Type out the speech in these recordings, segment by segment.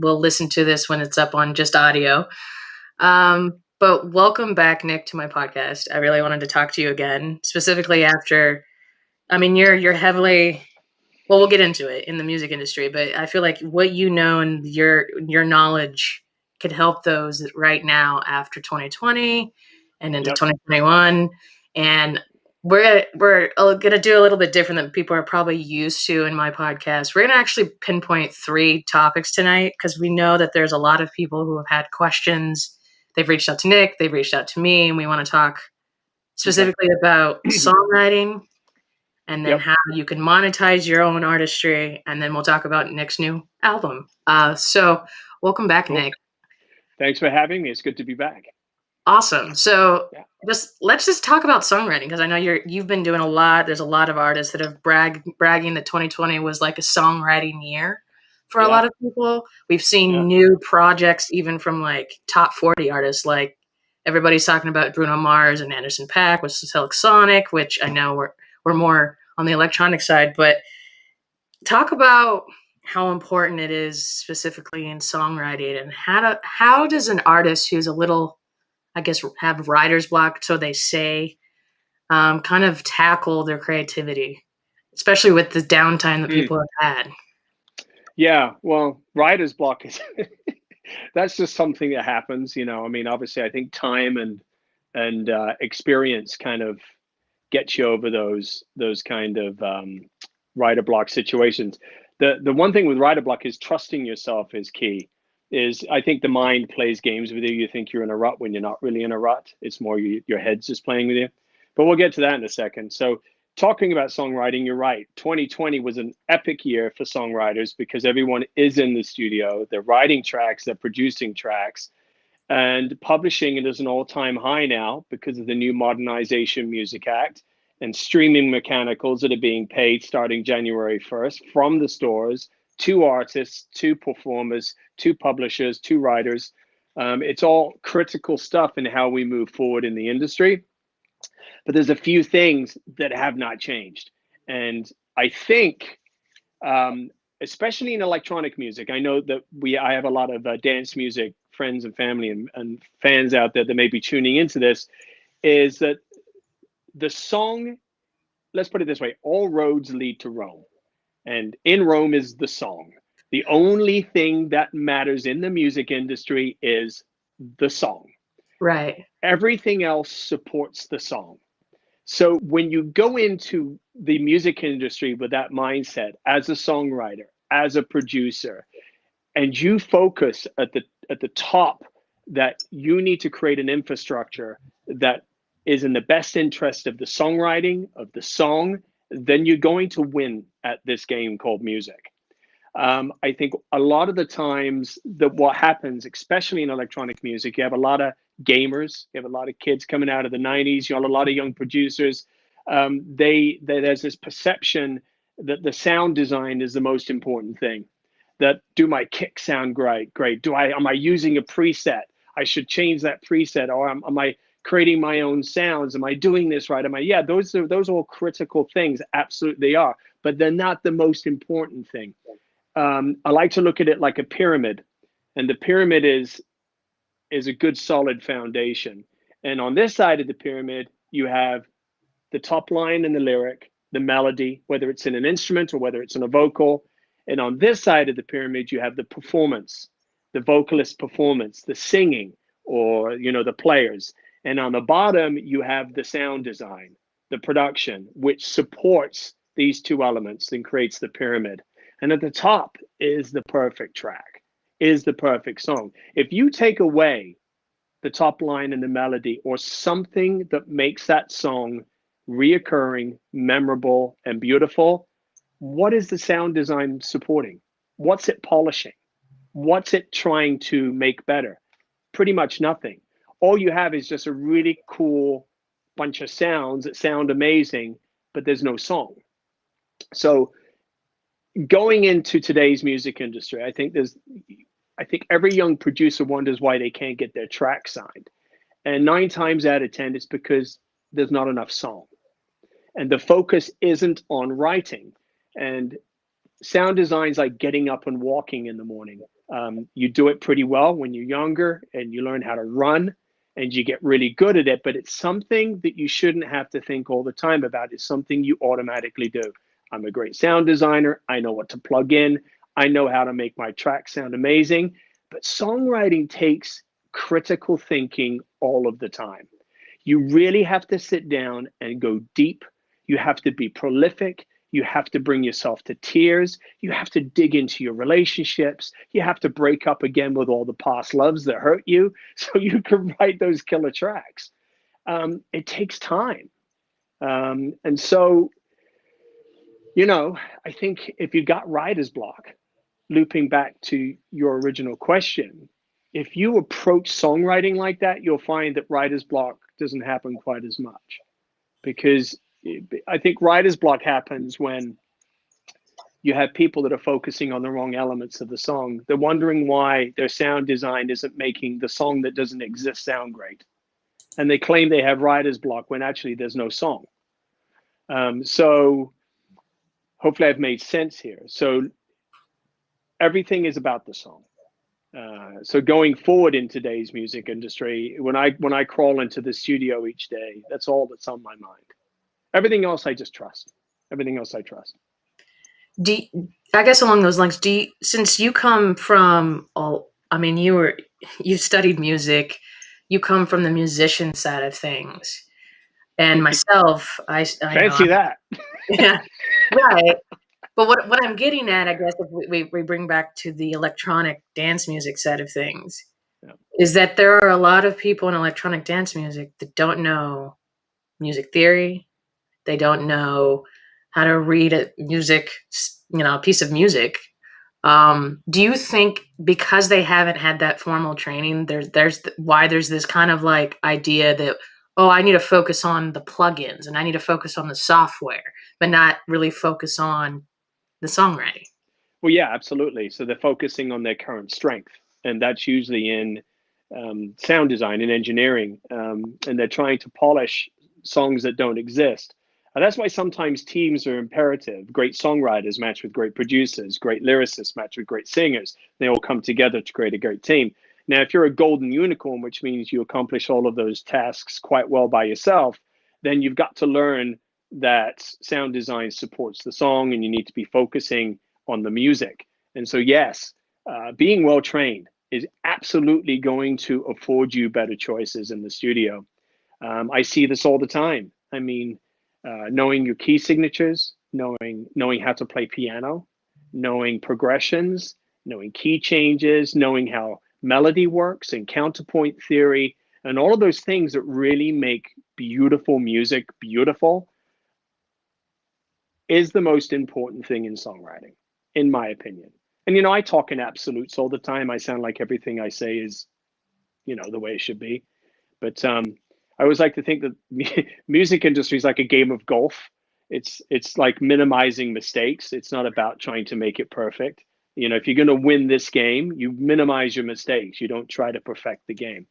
will listen to this when it's up on just audio. But welcome back, Nick, to my podcast. I really wanted to talk to you again, specifically after, I mean, you're heavily, well, we'll get into it in the music industry, but I feel like what you know and your knowledge could help those right now after 2020 and into 2021. And we're gonna do a little bit different than people are probably used to in my podcast. We're gonna actually pinpoint 3 topics tonight because we know that there's a lot of people who have had questions. They've reached out to Nick, they've reached out to me, and we want to talk specifically about songwriting and then how you can monetize your own artistry. And then we'll talk about Nick's new album. So welcome back, Nick. Thanks for having me. It's good to be back. Awesome. So let's just talk about songwriting, because I know you've been doing a lot. There's a lot of artists that have bragging that 2020 was like a songwriting year for a lot of people. We've seen new projects even from like top 40 artists, like everybody's talking about Bruno Mars and Anderson .Paak with Silk Sonic, which I know we're more on the electronic side, but talk about how important it is specifically in songwriting, and how does an artist who's a little, I guess, have writer's block, so they say, kind of tackle their creativity, especially with the downtime that people have had. Yeah, well, writer's block is that's just something that happens, you know. I mean, obviously, I think time and experience kind of get you over those kind of writer block situations. The one thing with writer block is trusting yourself is key. I think the mind plays games with you. You think you're in a rut when you're not really in a rut. It's more your head's just playing with you. But we'll get to that in a second. So talking about songwriting, you're right. 2020 was an epic year for songwriters because everyone is in the studio. They're writing tracks, they're producing tracks, and publishing it is an all-time high now because of the new Modernization Music Act and streaming mechanicals that are being paid starting January 1st from the stores to artists, to performers, to publishers, to writers. It's all critical stuff in how we move forward in the industry. But there's a few things that have not changed. And I think, especially in electronic music, I know that I have a lot of dance music friends and family and fans out there that may be tuning into this, is that the song, let's put it this way, all roads lead to Rome. And in Rome is the song. The only thing that matters in the music industry is the song. Right. Everything else supports the song. So when you go into the music industry with that mindset as a songwriter, as a producer, and you focus at the top that you need to create an infrastructure that is in the best interest of the songwriting, of the song, then you're going to win at this game called music. I think a lot of the times that what happens, especially in electronic music, you have a lot of gamers, you have a lot of kids coming out of the 90s, you have a lot of young producers. There's this perception that the sound design is the most important thing. That do my kick sound great? Am I using a preset? I should change that preset, or am I creating my own sounds? Am I doing this right? Those are all critical things. Absolutely they are, but they're not the most important thing. I like to look at it like a pyramid, and the pyramid is a good solid foundation. And on this side of the pyramid, you have the top line and the lyric, the melody, whether it's in an instrument or whether it's in a vocal. And on this side of the pyramid, you have the performance, the vocalist performance, the singing, or the players. And on the bottom, you have the sound design, the production, which supports these two elements and creates the pyramid. And at the top is the perfect track, is the perfect song. If you take away the top line and the melody, or something that makes that song reoccurring, memorable, and beautiful, what is the sound design supporting? What's it polishing? What's it trying to make better? Pretty much nothing. All you have is just a really cool bunch of sounds that sound amazing, but there's no song. So going into today's music industry, I think every young producer wonders why they can't get their track signed. And 9 times out of 10, it's because there's not enough song. And the focus isn't on writing. And sound design's like getting up and walking in the morning. You do it pretty well when you're younger and you learn how to run and you get really good at it, but it's something that you shouldn't have to think all the time about. It's something you automatically do. I'm a great sound designer. I know what to plug in. I know how to make my track sound amazing. But songwriting takes critical thinking all of the time. You really have to sit down and go deep. You have to be prolific. You have to bring yourself to tears. You have to dig into your relationships. You have to break up again with all the past loves that hurt you so you can write those killer tracks. It takes time. And so, I think if you got writer's block, looping back to your original question, if you approach songwriting like that, you'll find that writer's block doesn't happen quite as much, because I think writer's block happens when you have people that are focusing on the wrong elements of the song. They're wondering why their sound design isn't making the song that doesn't exist sound great. And they claim they have writer's block when actually there's no song. So hopefully I've made sense here. So everything is about the song. So going forward in today's music industry, when I crawl into the studio each day, that's all that's on my mind. Everything else I just trust. Everything else I trust. I guess along those lines, since you come from you studied music, you come from the musician side of things, and myself, I fancy that. Yeah, right. But what I'm getting at, I guess, if we bring back to the electronic dance music side of things, is that there are a lot of people in electronic dance music that don't know music theory. They don't know how to read a piece of music. Do you think because they haven't had that formal training, there's why there's this kind of like idea that, oh, I need to focus on the plugins and I need to focus on the software, but not really focus on the songwriting? Well, yeah, absolutely. So they're focusing on their current strength, and that's usually in sound design and engineering, and they're trying to polish songs that don't exist. And that's why sometimes teams are imperative. Great songwriters match with great producers, great lyricists match with great singers. They all come together to create a great team. Now, if you're a golden unicorn, which means you accomplish all of those tasks quite well by yourself, then you've got to learn that sound design supports the song and you need to be focusing on the music. And so, yes, being well trained is absolutely going to afford you better choices in the studio. I see this all the time. I mean, knowing your key signatures, knowing how to play piano, knowing progressions, knowing key changes, knowing how melody works and counterpoint theory, and all of those things that really make beautiful music beautiful is the most important thing in songwriting, in my opinion. And, I talk in absolutes all the time. I sound like everything I say is, the way it should be. But I always like to think that music industry is like a game of golf. It's like minimizing mistakes. It's not about trying to make it perfect. If you're going to win this game, you minimize your mistakes. You don't try to perfect the game.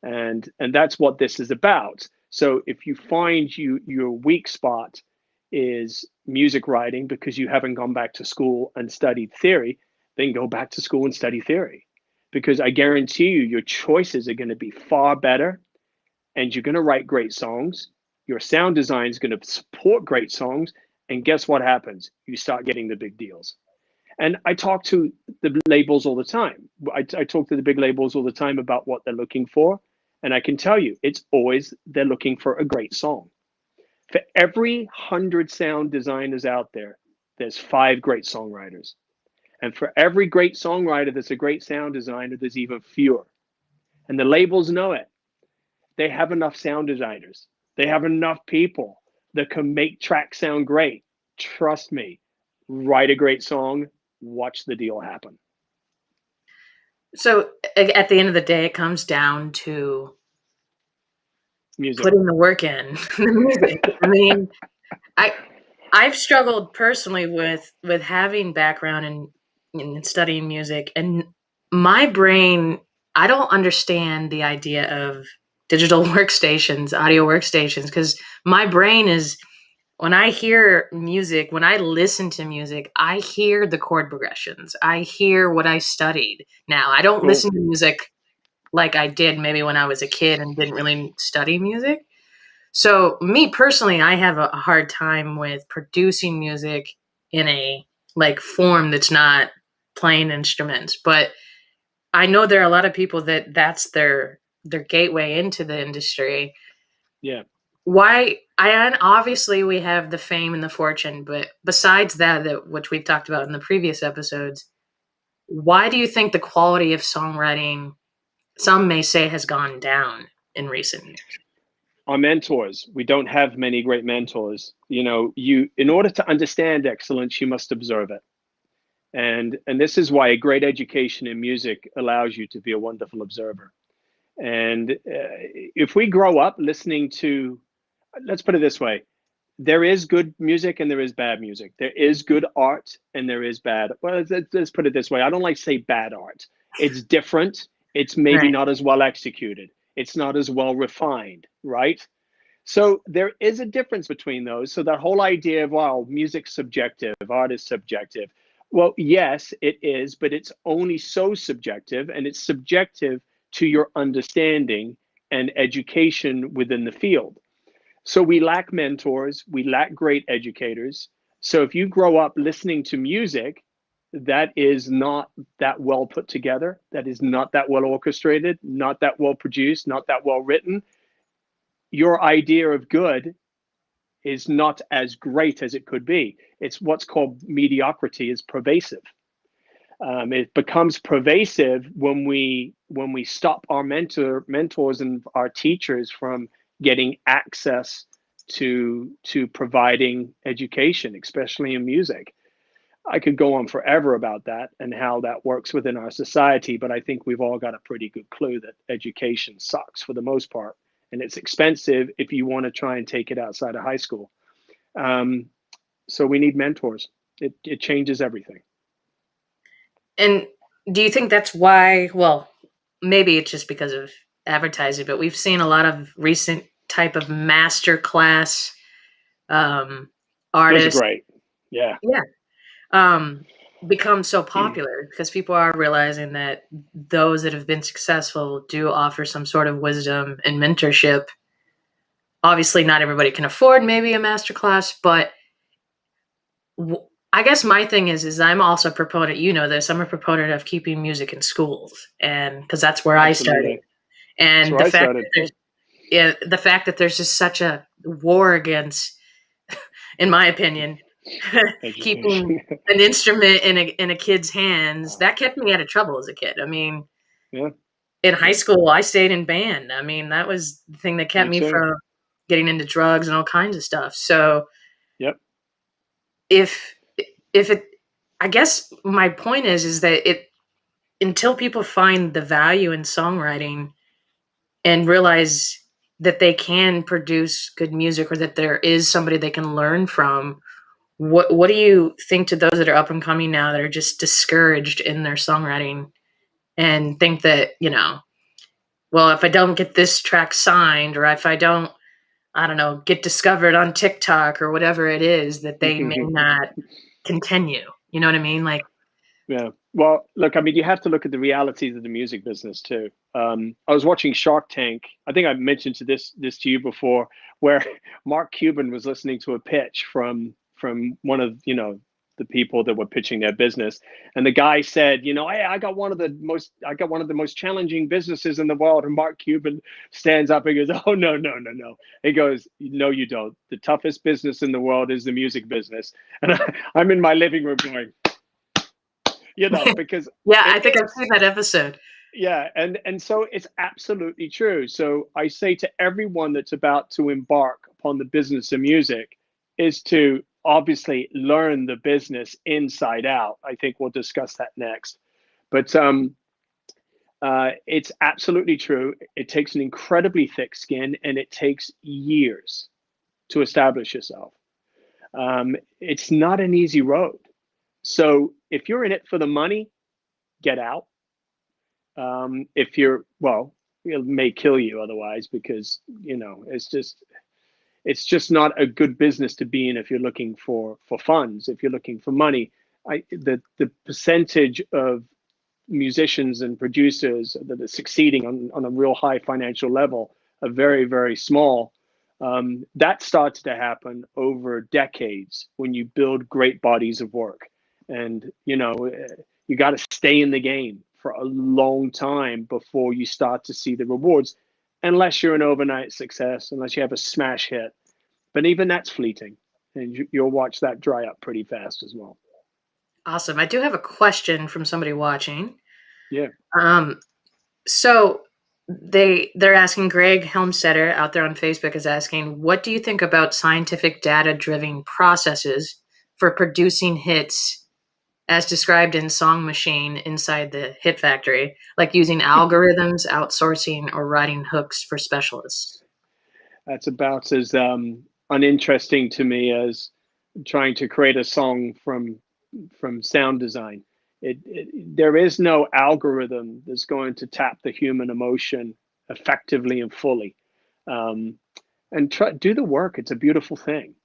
And that's what this is about. So if you find your weak spot is music writing because you haven't gone back to school and studied theory, then go back to school and study theory. Because I guarantee you, your choices are going to be far better and you're going to write great songs. Your sound design is going to support great songs. And guess what happens? You start getting the big deals. And I talk to the labels all the time. I talk to the big labels all the time about what they're looking for. And I can tell you, it's always they're looking for a great song. For every 100 sound designers out there, there's 5 great songwriters. And for every great songwriter that's a great sound designer, there's even fewer. And the labels know it. They have enough sound designers. They have enough people that can make tracks sound great. Trust me, write a great song, watch the deal happen. So at the end of the day, it comes down to music. Putting the work in. The music. I mean, I've struggled personally with having background in studying music, and my brain, I don't understand the idea of digital workstations, audio workstations, because my brain is when I hear music, when I listen to music, I hear the chord progressions. I hear what I studied. Now, I don't Cool. listen to music like I did maybe when I was a kid and didn't really study music. So, me personally, I have a hard time with producing music in a like form that's not playing instruments. But I know there are a lot of people that that's their gateway into the industry. Yeah. Why I and obviously we have the fame and the fortune, but besides that which we've talked about in the previous episodes, why do you think the quality of songwriting, some may say, has gone down in recent years? Our mentors, we don't have many great mentors. You in order to understand excellence, you must observe it. And this is why a great education in music allows you to be a wonderful observer. And if we grow up listening to, let's put it this way, there is good music and there is bad music. There is good art and there is bad. Well, let's put it this way. I don't like to say bad art. It's different. It's maybe Right. not as well executed. It's not as well refined, right? So there is a difference between those. So that whole idea of, wow, music's subjective, art is subjective. Well, yes, it is, but it's only so subjective, and it's subjective to your understanding and education within the field. So we lack mentors, we lack great educators. So if you grow up listening to music that is not that well put together, that is not that well orchestrated, not that well produced, not that well written, your idea of good is not as great as it could be. It's what's called mediocrity is pervasive. It becomes pervasive when we stop our mentors and our teachers from getting access to providing education, especially in music. I could go on forever about that and how that works within our society, but I think we've all got a pretty good clue that education sucks for the most part, and it's expensive if you want to try and take it outside of high school. Um, so we need mentors. It changes everything. And do you think that's why, well, maybe it's just because of advertising, but we've seen a lot of recent type of master class um, Those are artists, great. Yeah. yeah, become so popular because people are realizing that those that have been successful do offer some sort of wisdom and mentorship. Obviously, not everybody can afford maybe a master class, but I guess my thing is I'm also a proponent. You know this. I'm a proponent of keeping music in schools, and because that's where I started. Absolutely. That's And where I started. the fact that there's just such a war against, in my opinion, keeping Education. an instrument in a kid's hands, that kept me out of trouble as a kid. I mean, Yeah. in high Yeah. school, I stayed in band. I mean, that was the thing that kept Me me too. from getting into drugs and all kinds of stuff. So Yep. if if it, I guess my point is that it until people find the value in songwriting and realize that they can produce good music or that there is somebody they can learn from, what do you think to those that are up and coming now that are just discouraged in their songwriting and think that, well, if I don't get this track signed or if I don't, I don't know, get discovered on TikTok or whatever it is, that they may not continue. You know what I mean? Like, Yeah. Well, look, I mean, you have to look at the realities of the music business too. I was watching Shark Tank. I think I mentioned this to you before, where Mark Cuban was listening to a pitch from one of the people that were pitching their business, and the guy said, hey, I got one of the most challenging businesses in the world, and Mark Cuban stands up and goes, oh no no no no. He goes, no you don't. The toughest business in the world is the music business, and I'm in my living room going. Because yeah, it I think I've is. seen that episode. Yeah, and so it's absolutely true. So I say to everyone that's about to embark upon the business of music is to obviously learn the business inside out. I think we'll discuss that next. But it's absolutely true. It takes an incredibly thick skin, and it takes years to establish yourself. It's not an easy road. So if you're in it for the money, get out. If you're, well, it may kill you otherwise, because it's just, It's just not a good business to be in if you're looking for funds, if you're looking for money. The percentage of musicians and producers that are succeeding on a real high financial level are very, very small. That starts to happen over decades when you build great bodies of work. And, you got to stay in the game for a long time before you start to see the rewards, unless you're an overnight success, unless you have a smash hit. But even that's fleeting, and you'll watch that dry up pretty fast as well. Awesome. I do have a question from somebody watching. Yeah. So they're asking, Greg Helmstetter out there on Facebook is asking, what do you think about scientific data-driven processes for producing hits as described in Song Machine inside the Hit Factory, like using algorithms, outsourcing, or writing hooks for specialists? That's about as uninteresting to me as trying to create a song from sound design. There is no algorithm that's going to tap the human emotion effectively and fully. And do the work. It's a beautiful thing.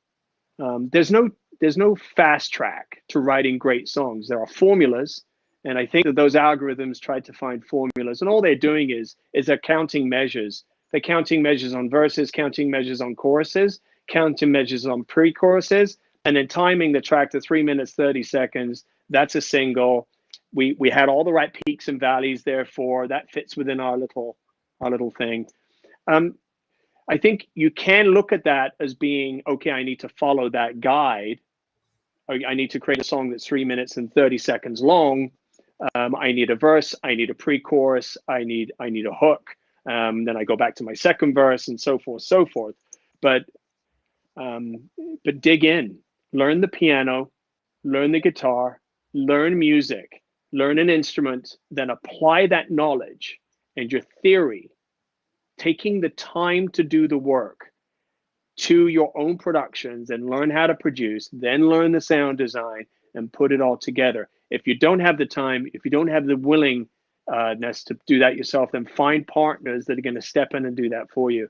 There's no fast track to writing great songs. There are formulas, and I think that those algorithms try to find formulas, and all they're doing is they're counting measures. They're counting measures on verses, counting measures on choruses, counting measures on pre-choruses, and then timing the track to 3 minutes 30 seconds. That's a single. We had all the right peaks and valleys, therefore that fits within our little thing. I think you can look at that as being, okay, I need to follow that guide. I need to create a song that's 3 minutes and 30 seconds long. I need a verse, I need a pre-chorus, I need a hook. Then I go back to my second verse, and so forth, so forth. But dig in, learn the piano, learn the guitar, learn music, learn an instrument, then apply that knowledge and your theory, taking the time to do the work, to your own productions and learn how to produce, then learn the sound design and put it all together. If you don't have the time, if you don't have the willingness to do that yourself, then find partners that are going to step in and do that for you.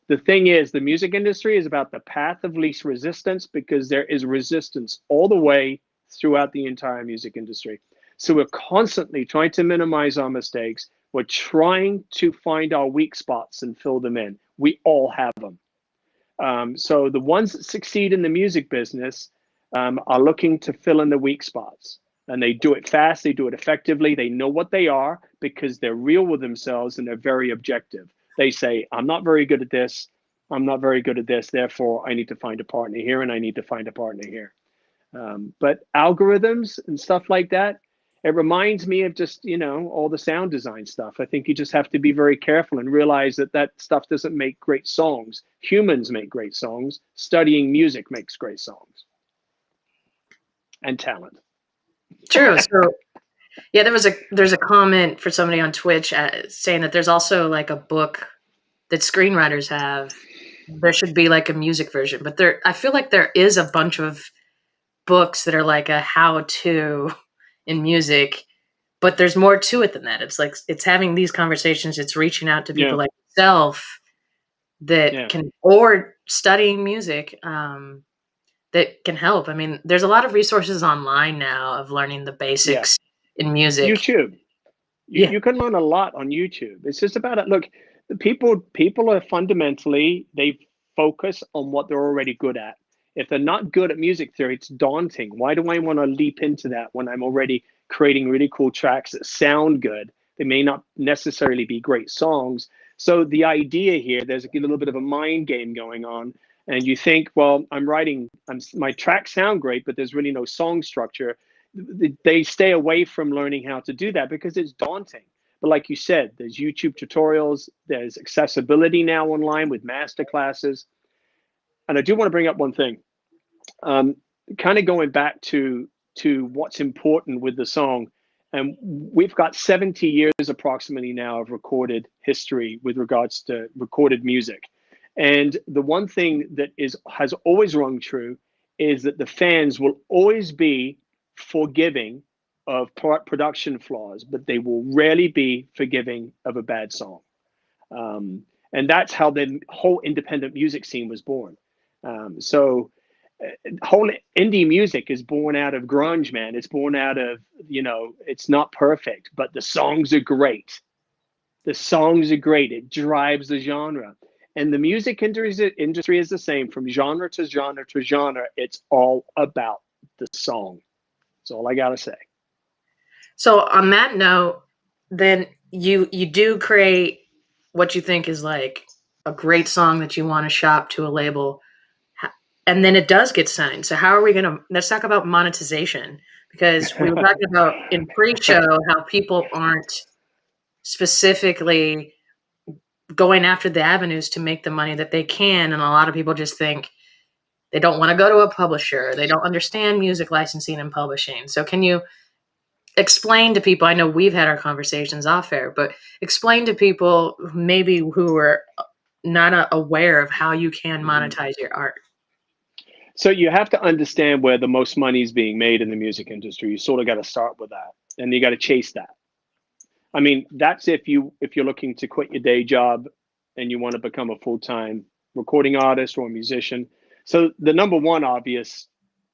The thing is, the music industry is about the path of least resistance, because there is resistance all the way throughout the entire music industry. So we're constantly trying to minimize our mistakes. We're trying to find our weak spots and fill them in. We all have them. So the ones that succeed in the music business are looking to fill in the weak spots. And they do it fast, they do it effectively, they know what they are because they're real with themselves and they're very objective. They say, I'm not very good at this, I'm not very good at this, therefore I need to find a partner here and I need to find a partner here. But algorithms and stuff like that, it reminds me of just, all the sound design stuff. I think you just have to be very careful and realize that stuff doesn't make great songs. Humans make great songs. Studying music makes great songs. And talent. True. So yeah, there's a comment for somebody on Twitch saying that there's also like a book that screenwriters have. There should be like a music version, but I feel like there is a bunch of books that are like a how-to in music, but there's more to it than that. It's like, it's having these conversations, it's reaching out to people like yourself that can, or studying music, that can help. I mean, there's a lot of resources online now of learning the basics in music. YouTube. You can learn a lot on YouTube. It's just about it. Look, people are fundamentally, they focus on what they're already good at. If they're not good at music theory, it's daunting. Why do I want to leap into that when I'm already creating really cool tracks that sound good? They may not necessarily be great songs. So the idea here, there's a little bit of a mind game going on. And you think, well, my tracks sound great, but there's really no song structure. They stay away from learning how to do that because it's daunting. But like you said, there's YouTube tutorials, there's accessibility now online with master classes. And I do want to bring up one thing, kind of going back to what's important with the song. And we've got 70 years approximately now of recorded history with regards to recorded music. And the one thing that has always rung true is that the fans will always be forgiving of production flaws, but they will rarely be forgiving of a bad song. And that's how the whole independent music scene was born. So whole indie music is born out of grunge, man. It's born out of, it's not perfect, but the songs are great. The songs are great. It drives the genre. And the music industry is the same from genre to genre to genre. It's all about the song. That's all I got to say. So on that note, then you do create what you think is like a great song that you want to shop to a label, and then it does get signed. So how are we going to, let's talk about monetization, because we were talking about in pre-show how people aren't specifically going after the avenues to make the money that they can, and a lot of people just think they don't want to go to a publisher, they don't understand music licensing and publishing. So can you explain to people, I know we've had our conversations off air, but explain to people maybe who are not aware of how you can monetize your art? So you have to understand where the most money is being made in the music industry. You sort of got to start with that, and you got to chase that. I mean, that's if you're looking to quit your day job and you want to become a full-time recording artist or a musician. So the number one obvious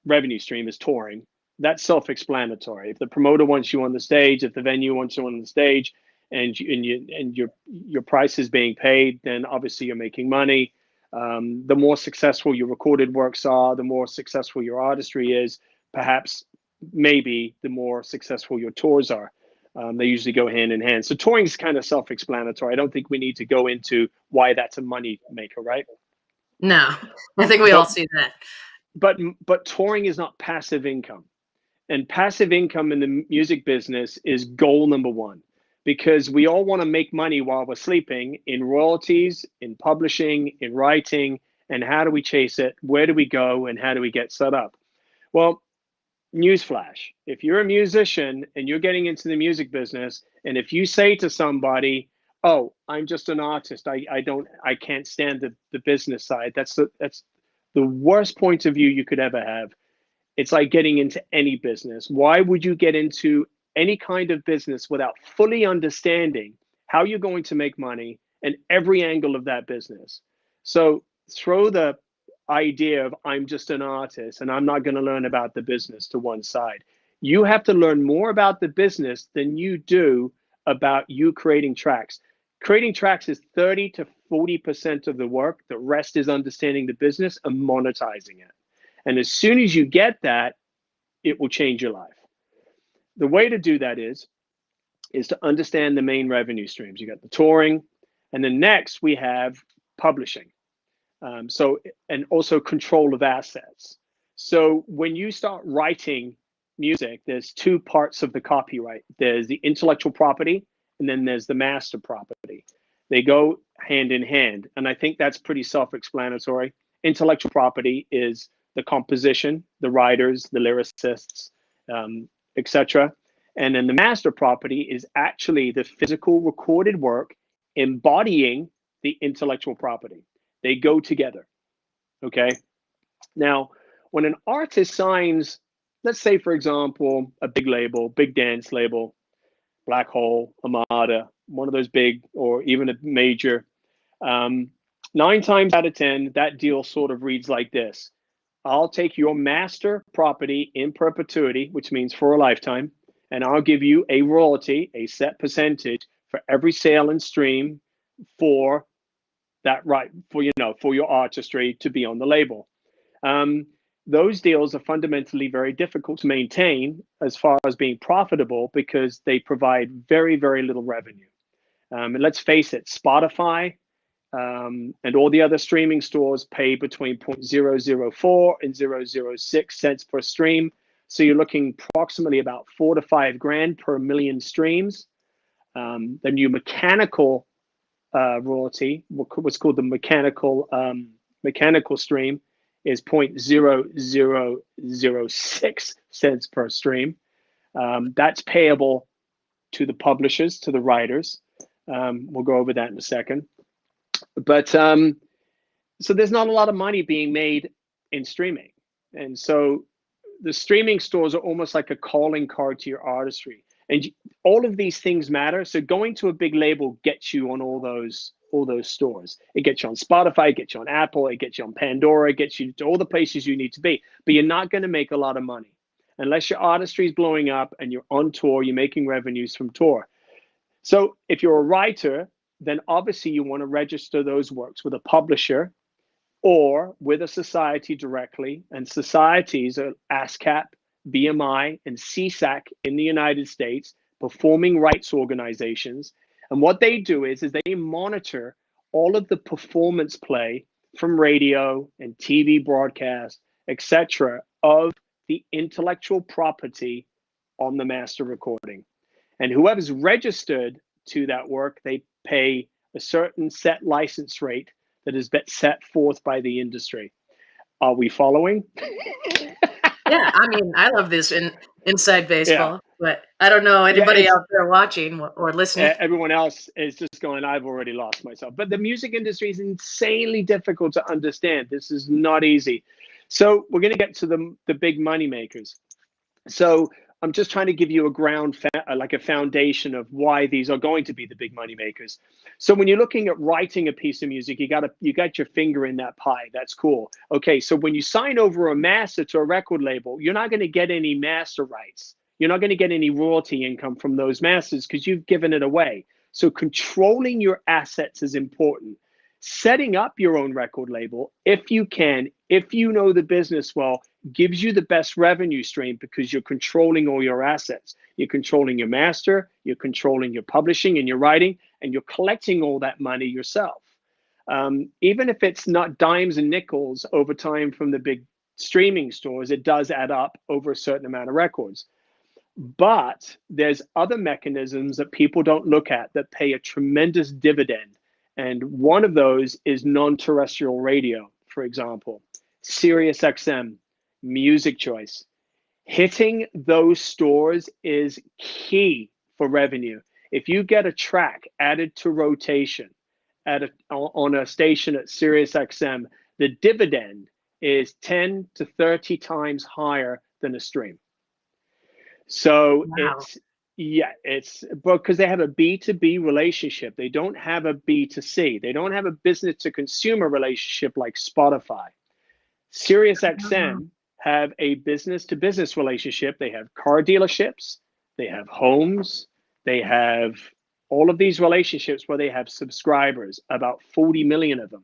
revenue stream is touring. That's self-explanatory. If the promoter wants you on the stage, if the venue wants you on the stage, and your price is being paid, then obviously you're making money. The more successful your recorded works are, the more successful your artistry is, perhaps maybe the more successful your tours are. They usually go hand in hand. So touring is kind of self-explanatory. I don't think we need to go into why that's a money maker, right? No, I think we all see that. But touring is not passive income. And passive income in the music business is goal number one, because we all want to make money while we're sleeping in royalties, in publishing, in writing. And how do we chase it? Where do we go? And how do we get set up? Well, newsflash, if you're a musician and you're getting into the music business, and if you say to somebody, oh, I'm just an artist, I can't stand the business side, that's the worst point of view you could ever have. It's like getting into any business. Why would you get into any kind of business without fully understanding how you're going to make money and every angle of that business? So throw the idea of I'm just an artist and I'm not going to learn about the business to one side. You have to learn more about the business than you do about you creating tracks. Creating tracks is 30 to 40% of the work. The rest is understanding the business and monetizing it. And as soon as you get that, it will change your life. The way to do that is to understand the main revenue streams. You got the touring, and then next we have publishing. And also control of assets. So when you start writing music, there's two parts of the copyright. There's the intellectual property, and then there's the master property. They go hand in hand. And I think that's pretty self-explanatory. Intellectual property is the composition, the writers, the lyricists, etc. And then the master property is actually the physical recorded work embodying the intellectual property. They go together, okay? Now, when an artist signs, let's say, for example, a big label, big dance label, Black Hole, Armada, one of those big, or even a major, 9 times out of 10, that deal sort of reads like this. I'll take your master property in perpetuity, which means for a lifetime, and I'll give you a royalty, a set percentage for every sale and stream for that right, for your artistry to be on the label. Those deals are fundamentally very difficult to maintain as far as being profitable because they provide very, very little revenue. And let's face it, Spotify and all the other streaming stores pay between 0.004 and 0.006 cents per stream. So you're looking approximately about $4 to $5 grand per million streams. The new mechanical royalty, what's called the mechanical stream, is 0.0006 cents per stream. That's payable to the publishers, to the writers. We'll go over that in a second. But so there's not a lot of money being made in streaming. And so the streaming stores are almost like a calling card to your artistry. And all of these things matter. So going to a big label gets you on all those all those stores. It gets you on Spotify, it gets you on Apple, it gets you on Pandora, it gets you to all the places you need to be. But you're not going to make a lot of money unless your artistry is blowing up and you're on tour, you're making revenues from tour. So if you're a writer, then obviously you want to register those works with a publisher or with a society directly. And societies are ASCAP, BMI, and CSAC in the United States, performing rights organizations. And what they do is they monitor all of the performance play from radio and TV broadcast, etc., of the intellectual property on the master recording. And whoever's registered to that work, they pay a certain set license rate that is set forth by the industry. Are we following? Yeah, I mean, I love this inside baseball, but I don't know anybody out there watching or listening. Everyone else is just going, I've already lost myself. But the music industry is insanely difficult to understand. This is not easy. So we're going to get to the big money makers. So I'm just trying to give you a foundation of why these are going to be the big money makers. So when you're looking at writing a piece of music, you got your finger in that pie. That's cool. Okay, so when you sign over a master to a record label, you're not going to get any master rights. You're not going to get any royalty income from those masters because you've given it away. So controlling your assets is important. Setting up your own record label, if you can, if you know the business well, gives you the best revenue stream because you're controlling all your assets. You're controlling your master, you're controlling your publishing and your writing, and you're collecting all that money yourself. Even if it's not dimes and nickels over time from the big streaming stores, it does add up over a certain amount of records. But there's other mechanisms that people don't look at that pay a tremendous dividend. And one of those is non-terrestrial radio, for example, Sirius XM, Music Choice. Hitting those stores is key for revenue. If you get a track added to rotation on a station at Sirius XM, the dividend is 10 to 30 times higher than a stream. So Wow. it's because they have a B2B relationship. They don't have a B2C. They don't have a business to consumer relationship like Spotify. Sirius XM have a business to business relationship. They have car dealerships, they have homes, they have all of these relationships where they have subscribers, about 40 million of them.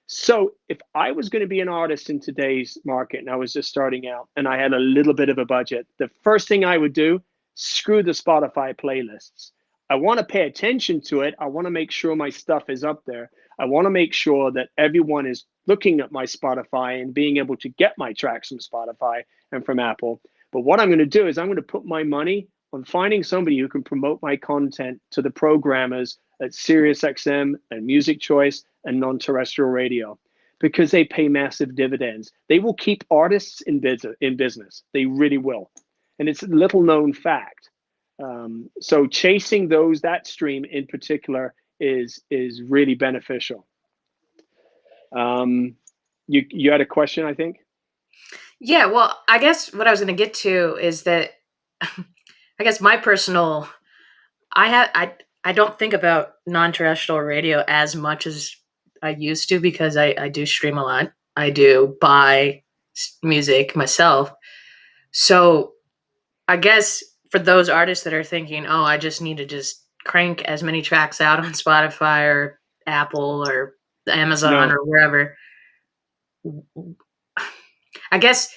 So if I was going to be an artist in today's market and I was just starting out and I had a little bit of a budget, the first thing I would do, screw the Spotify playlists. I want to pay attention to it. I want to make sure my stuff is up there. I want to make sure that everyone is looking at my Spotify and being able to get my tracks from Spotify and from Apple. But what I'm going to do is I'm going to put my money on finding somebody who can promote my content to the programmers at SiriusXM and Music Choice and Non-Terrestrial Radio, because they pay massive dividends. They will keep artists in business. They really will. And it's a little known fact. So chasing that stream in particular is really beneficial. You had a question, I think? Yeah, well, I guess what I was going to get to is that I guess my personal, I don't think about non-terrestrial radio as much as I used to because I do stream a lot. I do buy music myself. So I guess for those artists that are thinking, oh, I just need to just crank as many tracks out on Spotify or Apple or Amazon or wherever, I guess,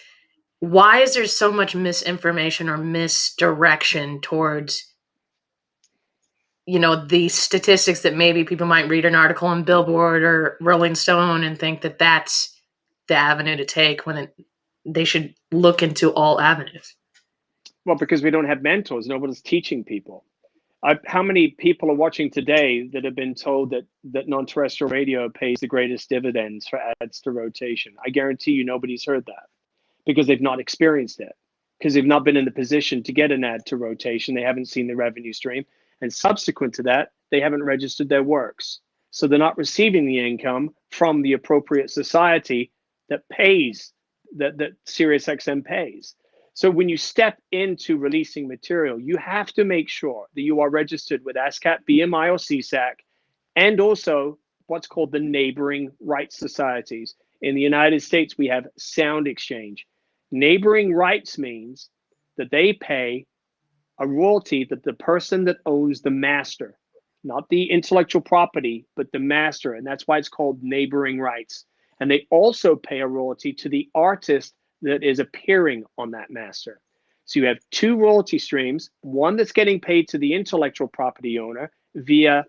why is there so much misinformation or misdirection towards, the statistics that maybe people might read an article on Billboard or Rolling Stone and think that that's the avenue to take when they should look into all avenues? Well, because we don't have mentors. Nobody's teaching people. How many people are watching today that have been told that non-terrestrial radio pays the greatest dividends for ads to rotation? I guarantee you nobody's heard that because they've not experienced it, because they've not been in the position to get an ad to rotation. They haven't seen the revenue stream. And subsequent to that, they haven't registered their works. So they're not receiving the income from the appropriate society that pays, that SiriusXM pays. So when you step into releasing material, you have to make sure that you are registered with ASCAP, BMI, or CSAC, and also what's called the neighboring rights societies. In the United States, we have sound exchange. Neighboring rights means that they pay a royalty that the person that owns the master, not the intellectual property, but the master. And that's why it's called neighboring rights. And they also pay a royalty to the artist that is appearing on that master. So you have two royalty streams, one that's getting paid to the intellectual property owner via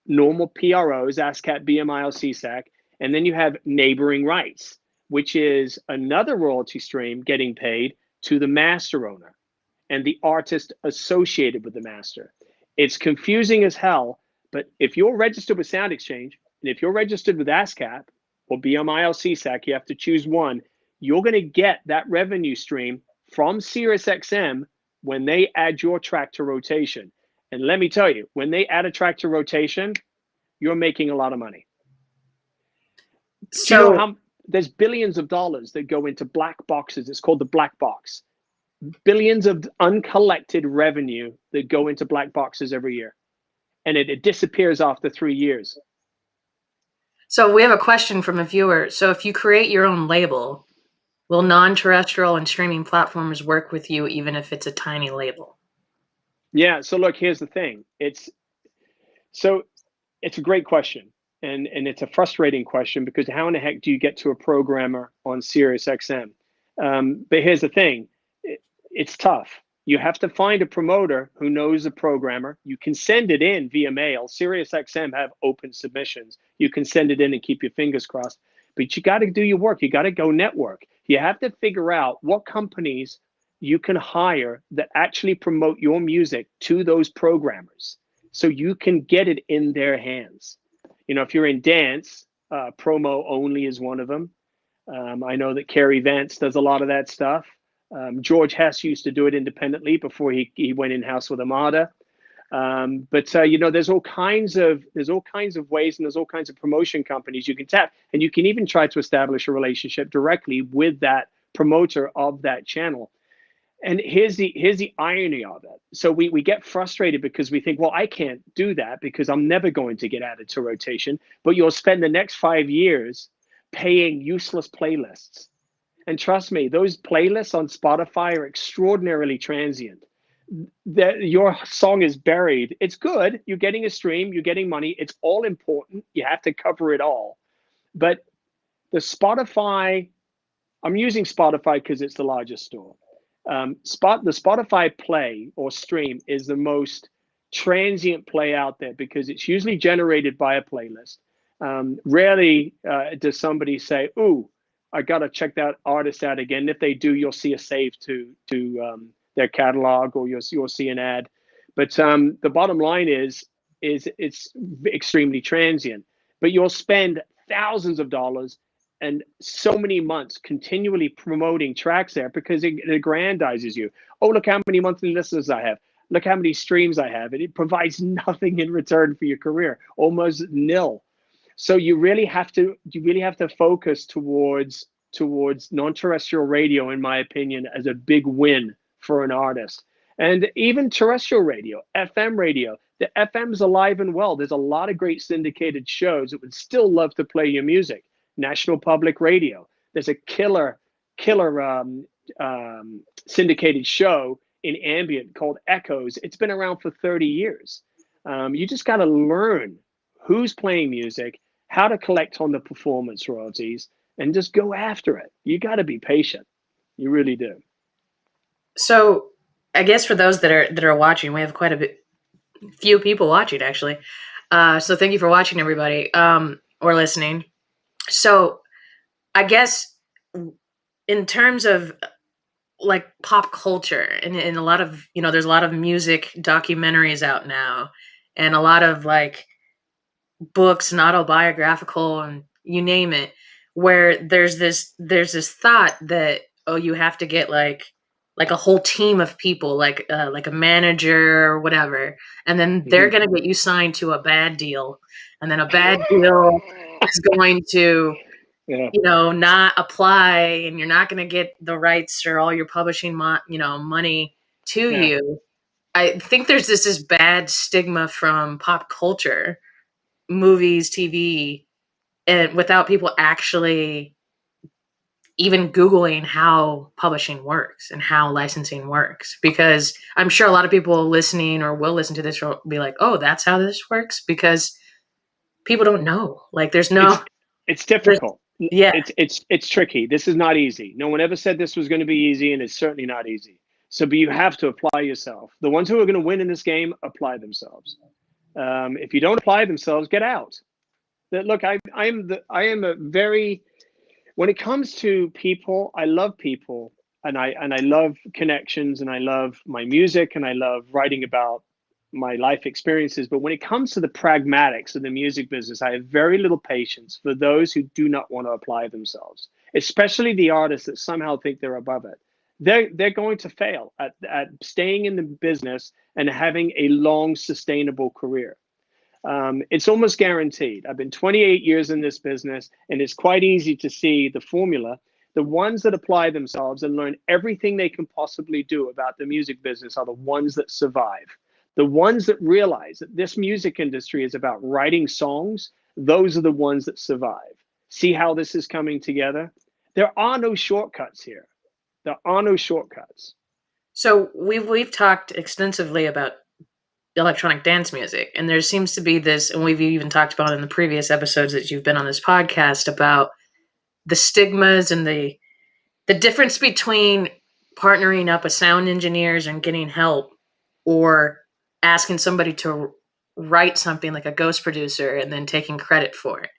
normal PROs, ASCAP, BMI, CSAC, and then you have neighboring rights, which is another royalty stream getting paid to the master owner and the artist associated with the master. It's confusing as hell, but if you're registered with Sound Exchange, and if you're registered with ASCAP or BMI or CSAC, you have to choose one, you're going to get that revenue stream from SiriusXM when they add your track to rotation. And let me tell you, when they add a track to rotation, you're making a lot of money. So, do you know how there's billions of dollars that go into black boxes? It's called the black box. Billions of uncollected revenue that go into black boxes every year. And it disappears after 3 years. So we have a question from a viewer. So if you create your own label, will non-terrestrial and streaming platforms work with you even if it's a tiny label? Yeah, so look, here's the thing. It's a great question. And it's a frustrating question because how in the heck do you get to a programmer on SiriusXM? But here's the thing. It's tough. You have to find a promoter who knows a programmer. You can send it in via mail. SiriusXM have open submissions. You can send it in and keep your fingers crossed. But you got to do your work. You got to go network. You have to figure out what companies you can hire that actually promote your music to those programmers so you can get it in their hands. You know, if you're in dance, Promo Only is one of them. I know that Kerry Vance does a lot of that stuff. George Hess used to do it independently before he went in-house with Armada. But you know, there's all kinds of ways and there's all kinds of promotion companies you can tap, and you can even try to establish a relationship directly with that promoter of that channel. And here's the irony of it. So we get frustrated because we think, well, I can't do that because I'm never going to get added to rotation. But you'll spend the next 5 years paying useless playlists. And trust me, those playlists on Spotify are extraordinarily transient. Your song is buried. It's good. You're getting a stream. You're getting money. It's all important. You have to cover it all. But the Spotify, I'm using Spotify because it's the largest store. The Spotify play or stream is the most transient play out there because it's usually generated by a playlist. Rarely does somebody say, ooh, I got to check that artist out again. If they do, you'll see a save to their catalog or you'll see an ad. But the bottom line is it's extremely transient. But you'll spend thousands of dollars and so many months continually promoting tracks there because it aggrandizes you. Oh, look how many monthly listeners I have. Look how many streams I have. And it provides nothing in return for your career, almost nil. So you really have to focus towards non-terrestrial radio, in my opinion, as a big win for an artist. And even terrestrial radio, FM radio, the FM's alive and well. There's a lot of great syndicated shows that would still love to play your music. National Public Radio. There's a killer syndicated show in ambient called Echoes. It's been around for 30 years. You just got to learn who's playing music, how to collect on the performance royalties, and just go after it. You got to be patient. You really do. So I guess for those that are watching, we have quite a few people watching actually. So thank you for watching, everybody, or listening. So I guess in terms of like pop culture and a lot of, you know, there's a lot of music documentaries out now and a lot of like books and autobiographical and you name it, where there's this thought that, oh, you have to get like a whole team of people, like a manager or whatever, and then they're going to get you signed to a bad deal, and then a bad deal is going to, you know, not apply, and you're not going to get the rights or all your publishing, money to you. I think there's this bad stigma from pop culture, movies, TV, and without people actually even Googling how publishing works and how licensing works. Because I'm sure a lot of people listening or will listen to this will be like, oh, that's how this works, because people don't know. Like there's no It's difficult. yeah. It's tricky. This is not easy. No one ever said this was going to be easy, and it's certainly not easy. So, but you have to apply yourself. The ones who are going to win in this game apply themselves. If you don't apply themselves, get out. Look, I am a very, when it comes to people, I love people, and I love connections, and I love my music, and I love writing about my life experiences. But when it comes to the pragmatics of the music business, I have very little patience for those who do not want to apply themselves, especially the artists that somehow think they're above it. They're going to fail at staying in the business and having a long, sustainable career. It's almost guaranteed. I've been 28 years in this business, and it's quite easy to see the formula. The ones that apply themselves and learn everything they can possibly do about the music business are the ones that survive. The ones that realize that this music industry is about writing songs, those are the ones that survive. See how this is coming together? There are no shortcuts here. There are no shortcuts. So we've talked extensively about electronic dance music, and there seems to be this, and we've even talked about in the previous episodes that you've been on this podcast, about the stigmas and the difference between partnering up with sound engineers and getting help, or asking somebody to write something like a ghost producer and then taking credit for it.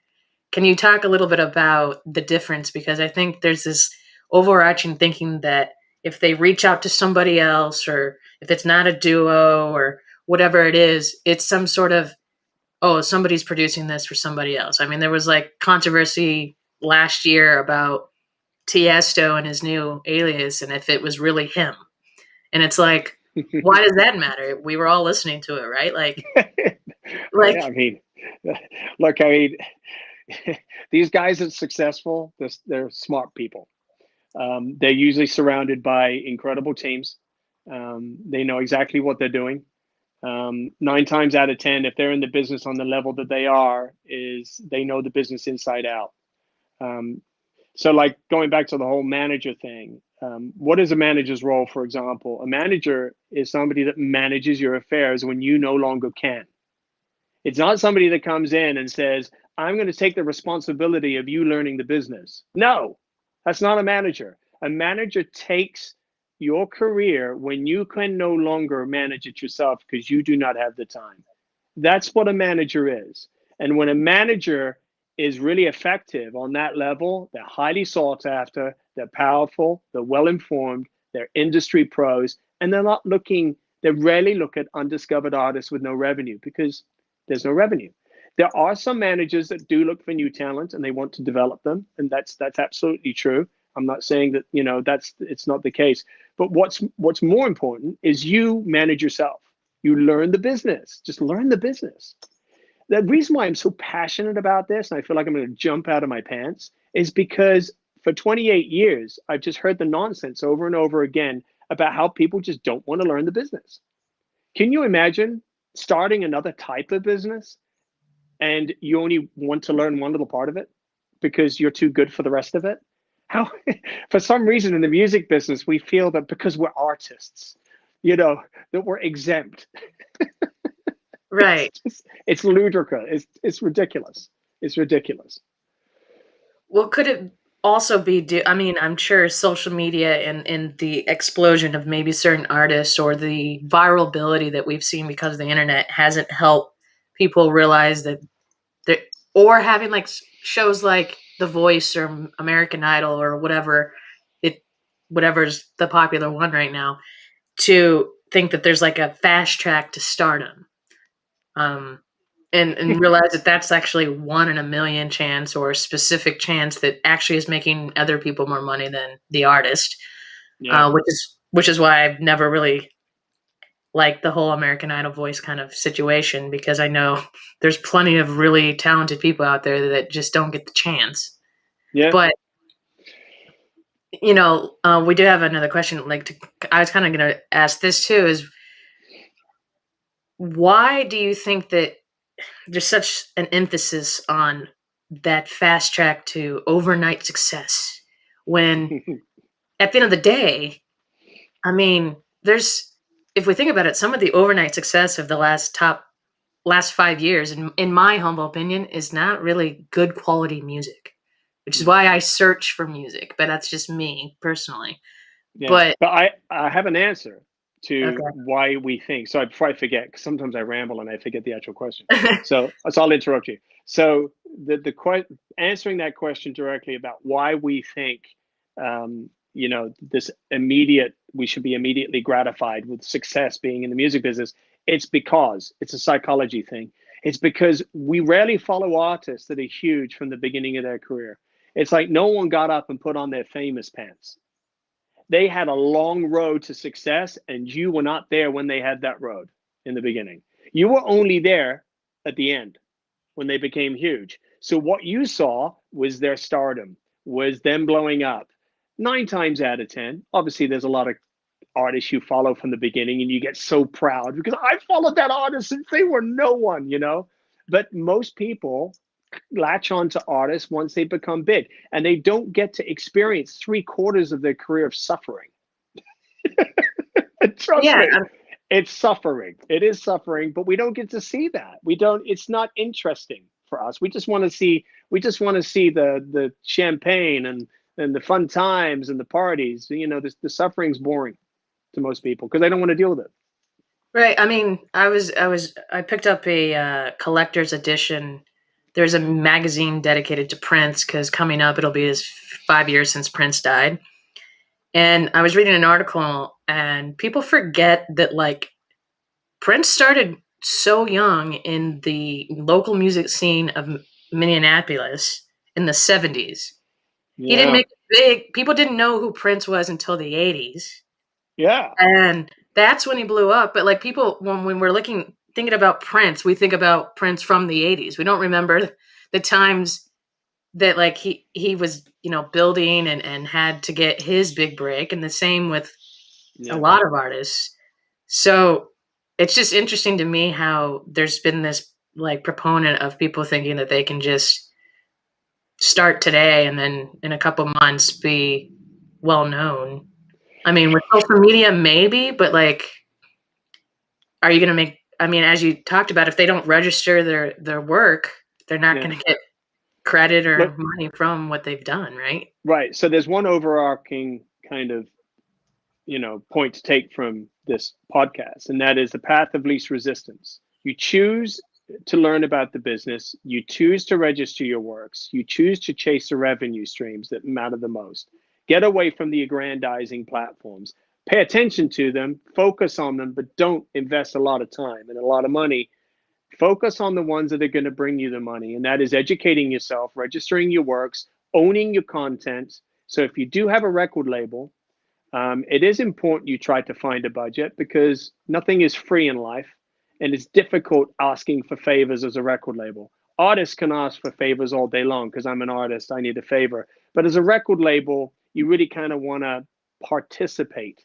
Can you talk a little bit about the difference? Because I think there's this overarching thinking that if they reach out to somebody else, or if it's not a duo or whatever it is, it's some sort of, oh, somebody's producing this for somebody else. I mean, there was like controversy last year about Tiesto and his new alias, and if it was really him. And it's like, why does that matter? We were all listening to it, right? Like, I mean, look, I mean, these guys are successful. They're smart people. They're usually surrounded by incredible teams. They know exactly what they're doing. 9 times out of 10, if they're in the business on the level that they are, is they know the business inside out. So like going back to the whole manager thing, what is a manager's role, for example? A manager is somebody that manages your affairs when you no longer can. It's not somebody that comes in and says, I'm going to take the responsibility of you learning the business. No, that's not a manager. A manager takes your career when you can no longer manage it yourself because you do not have the time. That's what a manager is. And when a manager is really effective on that level, they're highly sought after, they're powerful, they're well informed, they're industry pros, and they rarely look at undiscovered artists with no revenue because there's no revenue. There are some managers that do look for new talent and they want to develop them, and that's absolutely true. I'm not saying that it's not the case, but what's more important is you manage yourself. You learn the business. Just learn the business. The reason why I'm so passionate about this, and I feel like I'm going to jump out of my pants, is because for 28 years, I've just heard the nonsense over and over again about how people just don't want to learn the business. Can you imagine starting another type of business and you only want to learn one little part of it because you're too good for the rest of it? How, for some reason in the music business, we feel that because we're artists, that we're exempt. right. It's ludicrous. It's ridiculous. It's ridiculous. Well, could it also be I mean, I'm sure social media and the explosion of maybe certain artists, or the viral ability that we've seen because of the internet, hasn't helped people realize that they're, or having like shows like The Voice or American Idol or whatever's the popular one right now, to think that there's like a fast track to stardom. Um, and realize that that's actually 1 in a million chance, or a specific chance that actually is making other people more money than the artist. Yeah. Which is why I've never really liked the whole American Idol voice kind of situation, because I know there's plenty of really talented people out there that just don't get the chance. Yeah. But we do have another question. I was kind of going to ask this too: is why do you think that there's such an emphasis on that fast track to overnight success when at the end of the day, I mean, there's if we think about it, some of the overnight success of the last 5 years, in my humble opinion, is not really good quality music, which is why I search for music. But that's just me personally. Yeah, But but I have an answer to okay. why we think. So before I forget, because sometimes I ramble and I forget the actual question. So I'll interrupt you. So answering that question directly about why we think, this immediate, we should be immediately gratified with success being in the music business. It's because it's a psychology thing. It's because we rarely follow artists that are huge from the beginning of their career. It's like no one got up and put on their famous pants. They had a long road to success, and you were not there when they had that road in the beginning. You were only there at the end when they became huge. So what you saw was their stardom, was them blowing up. 9 times out of 10, obviously there's a lot of artists you follow from the beginning and you get so proud because I followed that artist since they were no one. But most people latch on to artists once they become big, and they don't get to experience 3/4 of their career of suffering. Trust Yeah, me, it's suffering. It is suffering, but we don't get to see that. We don't. It's not interesting for us. We just want to see. We just want to see the champagne and the fun times and the parties. The suffering's boring to most people because they don't want to deal with it. right. I mean, I picked up a collector's edition. There's a magazine dedicated to Prince because coming up it'll be his 5 years since Prince died. And I was reading an article, and people forget that like Prince started so young in the local music scene of Minneapolis in the 70s. He didn't Yeah, make it big. People didn't know who Prince was until the 80s. yeah, And that's when he blew up. But like people, when we're thinking about Prince, we think about Prince from the 80s. We don't remember the times that like he was, building and had to get his big break. And the same with a yeah. lot of artists. So it's just interesting to me how there's been this like proponent of people thinking that they can just start today and then in a couple months be well known. I mean, with social media, maybe, but like, are you going to make? I mean, as you talked about, if they don't register their work, they're not Yeah. going to get credit Look, or money from what they've done, right? right. So there's one overarching kind of point to take from this podcast, and that is the path of least resistance. You choose to learn about the business, you choose to register your works, you choose to chase the revenue streams that matter the most. Get away from the aggrandizing platforms. Pay attention to them, focus on them, but don't invest a lot of time and a lot of money. Focus on the ones that are going to bring you the money, and that is educating yourself, registering your works, owning your content. So if you do have a record label, it is important you try to find a budget because nothing is free in life, and it's difficult asking for favors as a record label. Artists can ask for favors all day long because I'm an artist, I need a favor. But as a record label, you really kind of want to participate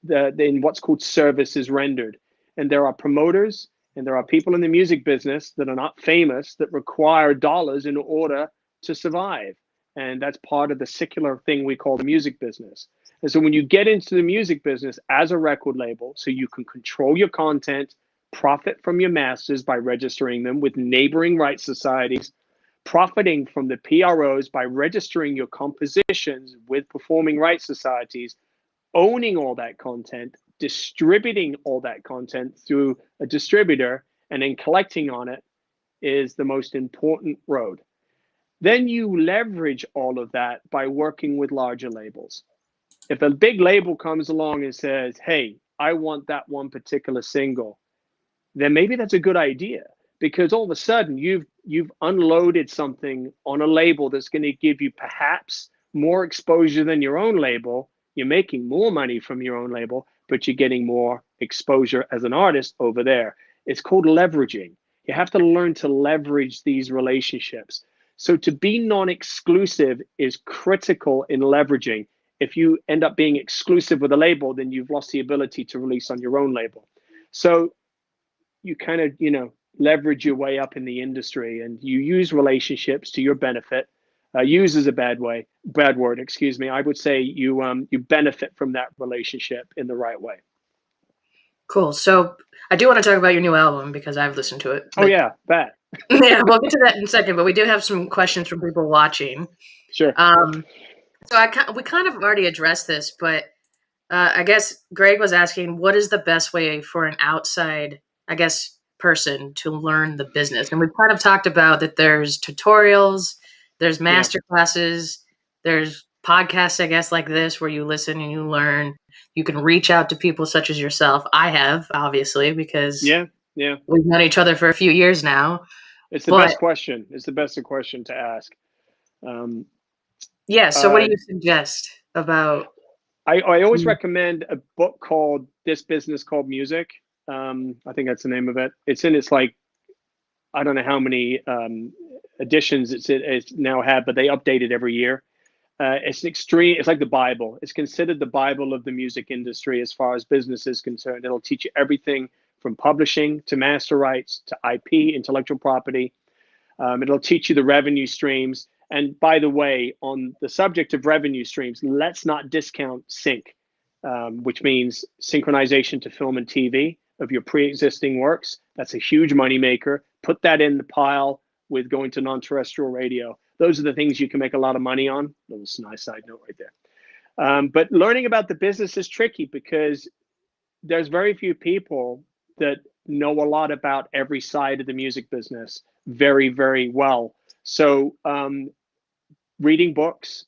in what's called services rendered. And there are promoters and there are people in the music business that are not famous that require dollars in order to survive. And that's part of the secular thing we call the music business. And so when you get into the music business as a record label, so you can control your content, profit from your masters by registering them with neighboring rights societies, profiting from the PROs by registering your compositions with performing rights societies, owning all that content, distributing all that content through a distributor, and then collecting on it is the most important road. Then you leverage all of that by working with larger labels. If a big label comes along and says, hey, I want that one particular single, then maybe that's a good idea because all of a sudden you've unloaded something on a label that's going to give you perhaps more exposure than your own label. You're making more money from your own label, but you're getting more exposure as an artist over there. It's called leveraging. You have to learn to leverage these relationships. So to be non-exclusive is critical in leveraging. If you end up being exclusive with a label, then you've lost the ability to release on your own label. So you kind of, leverage your way up in the industry, and you use relationships to your benefit. Use is a bad word, excuse me. I would say you benefit from that relationship in the right way. Cool. So I do want to talk about your new album because I've listened to it. Oh yeah, that. Yeah, we'll get to that in a second. But we do have some questions from people watching. Sure. So we kind of already addressed this, but I guess Greg was asking, what is the best way for an outside, I guess, person to learn the business? And we've kind of talked about that there's tutorials, there's master classes, there's podcasts, I guess, like this, where you listen and you learn. You can reach out to people such as yourself. I have, obviously, because we've known each other for a few years now. It's the best question. It's the best question to ask. So what do you suggest about? I always recommend a book called This Business Called Music. I think that's the name of it. It's like, I don't know how many editions it's now had, but they update it every year. It's like the Bible. It's considered the Bible of the music industry as far as business is concerned. It'll teach you everything from publishing to master rights to IP, intellectual property. It'll teach you the revenue streams. And by the way, on the subject of revenue streams, let's not discount sync, which means synchronization to film and TV of your pre-existing works. That's a huge moneymaker. Put that in the pile with going to non-terrestrial radio. Those are the things you can make a lot of money on. Little nice side note right there. But learning about the business is tricky because there's very few people that know a lot about every side of the music business very, very well. So reading books,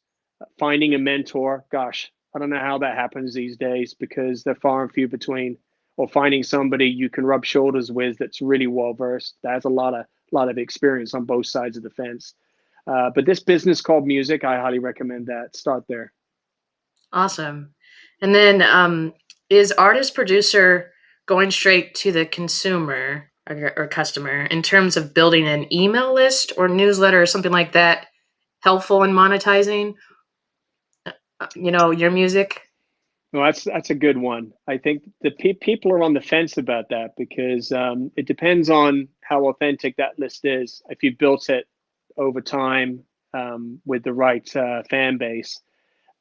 finding a mentor, gosh, I don't know how that happens these days because they're far and few between, or finding somebody you can rub shoulders with that's really well-versed. That has a lot of experience on both sides of the fence. But this business called music, I highly recommend that. Start there. Awesome. And then is artist producer going straight to the consumer or customer in terms of building an email list or newsletter or something like that helpful in monetizing your music? Well, that's a good one. I think the people are on the fence about that because it depends on how authentic that list is. If you built it over time with the right fan base.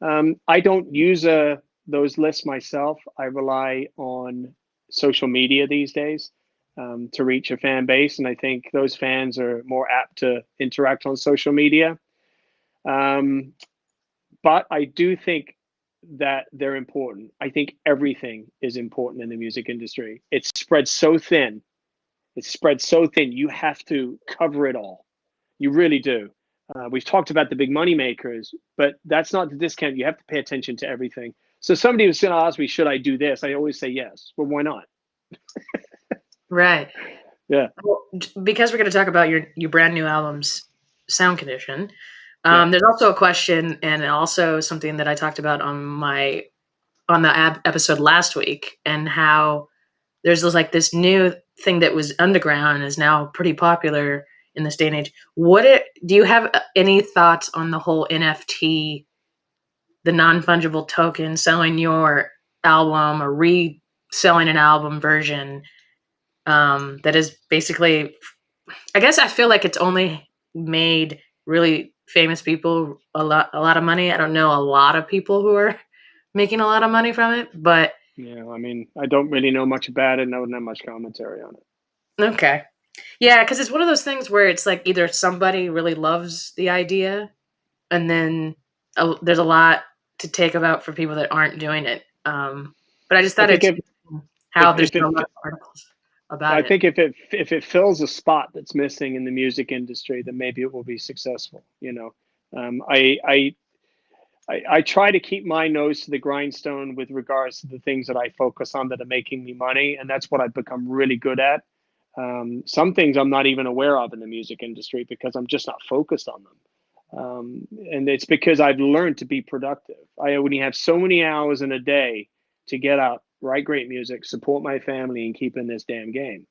I don't use those lists myself. I rely on social media these days to reach a fan base, and I think those fans are more apt to interact on social media. But I do think that they're important. I think everything is important in the music industry. It's spread so thin. You have to cover it all. You really do. We've talked about the big money makers, but that's not the discount. You have to pay attention to everything. So somebody was going to ask me, should I do this? I always say yes. Well, why not? Right. Yeah. Well, because we're going to talk about your brand new album's sound condition. There's also a question, and also something that I talked about on the episode last week, and how there's this new thing that was underground is now pretty popular in this day and age. Do you have any thoughts on the whole NFT, the non-fungible token, selling your album or reselling an album version that is basically, I guess I feel like it's only made really famous people a lot of money. I don't know a lot of people who are making a lot of money from it, but yeah, I mean, I don't really know much about it. I don't have much commentary on it. Okay. Yeah, because it's one of those things where it's like either somebody really loves the idea, and then there's a lot to take about for people that aren't doing it. But I just thought it's how there's been a lot of articles about it. I think if it fills a spot that's missing in the music industry, then maybe it will be successful. I try to keep my nose to the grindstone with regards to the things that I focus on that are making me money, and that's what I've become really good at. Some things I'm not even aware of in the music industry because I'm just not focused on them. And it's because I've learned to be productive. I only have so many hours in a day to get out, write great music, support my family, and keep in this damn game.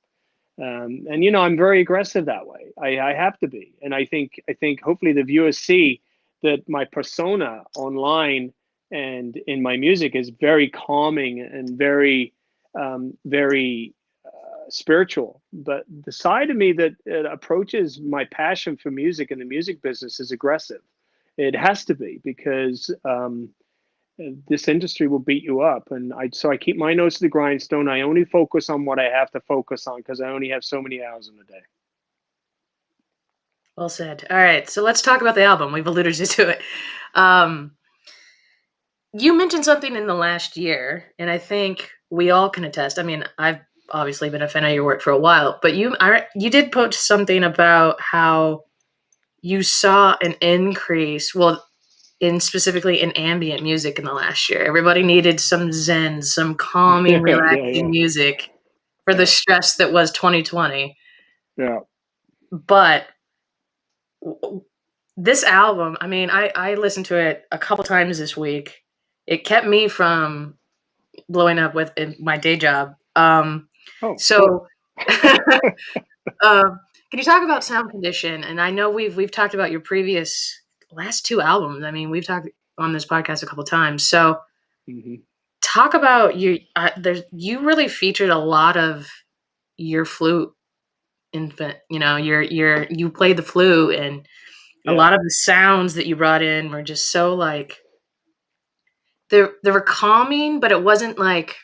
And I'm very aggressive that way. I have to be. And I think hopefully the viewers see that my persona online and in my music is very calming and very spiritual, but the side of me that approaches my passion for music and the music business is aggressive. It has to be, because this industry will beat you up. And so I keep my nose to the grindstone. I only focus on what I have to focus on, because I only have so many hours in a day. Well said. All right, so let's talk about the album. We've alluded to it. You mentioned something in the last year, and I think we all can attest. I mean, I've obviously been a fan of your work for a while, but you did post something about how you saw an increase, well, specifically in ambient music in the last year. Everybody needed some zen, some calming, relaxing music for the stress that was 2020. Yeah. But this album, I mean, I listened to it a couple times this week. It kept me from blowing up with my day job. So can you talk about Sound Condition? And I know we've talked about your previous last two albums. I mean, we've talked on this podcast a couple times. So talk about you. You really featured a lot of your flute infant. You know, you played the flute, and a lot of the sounds that you brought in were just so like they were calming, but it wasn't like